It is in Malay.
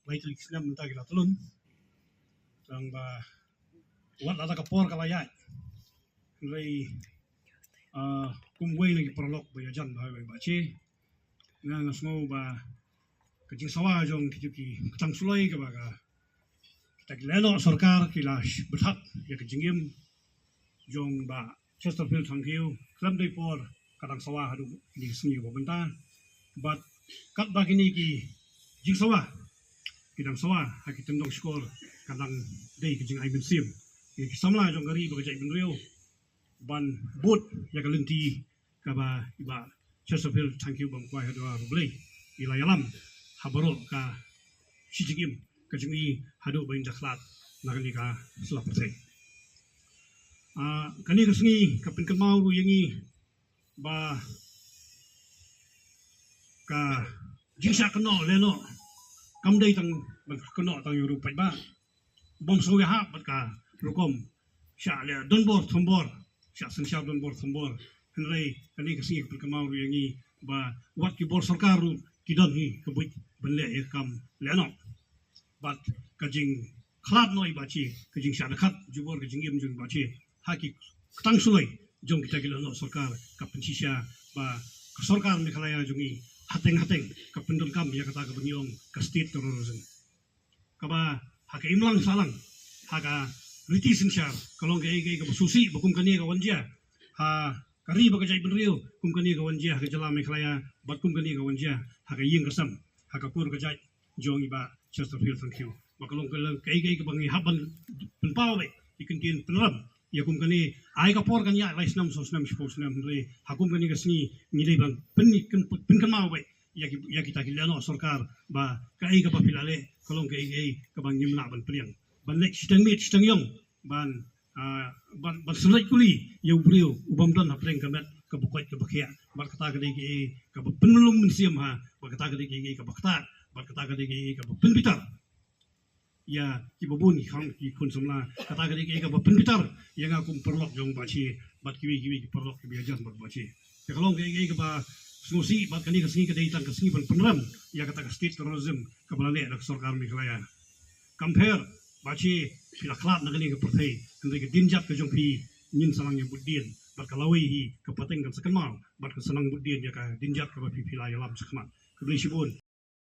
lai telik Islam mentah gila telun sang ba wat ada kapor kalayat lai kumway lagi perlok ba yajan ba ba che nga ngasmo ba kajing sawa jong kituki ketang sulai ka ba ka kita lelo sarkar kilas berhak ya kajingim jong ba Chesterfield Tangkiu kelam dai por kadang sawa hadu di sini ba benta but kat bagini ki jing sawa kidang sawa hakitem dong skor kadang dai kajing ai bensim ki samla jong gari ba kajai benrio ban bot ya kalenti ka ba iba Chesterfield Tangkiu bang kwai hadu rublei ila yalam habaro ka sijigim kajingi hadu ba indaklat nakali ka selapate kani kasngi kapin kamau yangi ba ka jingsa keno leno kamdai tang keno tang yuru pai ba bom soya ha bat ka rukom sha le donbor thombor sha sensha donbor thombor henrei kani kasngi kapin kamau yangi ba wat ki bor sarkar ru kidon hi kabut benle ekam leno bat kajing khlad noi bachi kajing sha khat jubor kajing yem jun bachi haki ketang sulai jong kita gila no sarkar kapin sisya ba sarkar Meghalaya jongi hateng kapendon kam ya kata kebenyong ke state terrorism kaba haka imlang salang haka riti sinsyar kalong gay ke susi bakum kani ka wanja ha kari ba kajai benrio kum kani ka wanja haka jala Meghalaya bat kum kani ka wanja haka ying kasam haka kur kajai jong iba Chesterfield Tangkiu bakalong kalong kay ke bangi haban penpawe ikin tin penram ya kum kani ai ka por kan ya laisnam sosnam sposnam le hakum kani kasni nilai bang pen mau bai ya kita kilano sarkar ba kai ka papilale kolong kai ka bang nimna ban priang ban le sitang mit sitang yong ban ban sulai kuli ya ubrio ubam don hapreng kamet ka bukai ka bakia bar kata ka dei ka penulung mensiam ha bar kata ka dei ka bakta bar kata ka dei ka penpitar ya kibabun khang ki kun samla kata kali ke ka penpitar yang aku perlok jong bachi bat kiwi perlok ki biajan bat bachi ya kalong ke ba smusi bat kani kasni ka deitan kasni ban penram ya kata state terrorism ka balale dak sarkar Meghalaya compare bachi sila khlap na kani ka perthai kandai ka dinjat ka jong pi nin salang ya budien bat kalawi hi ka pateng kan sakamau bat ka sanang budien ya ka dinjat ka pi pilai lam sakmat ka beli sibun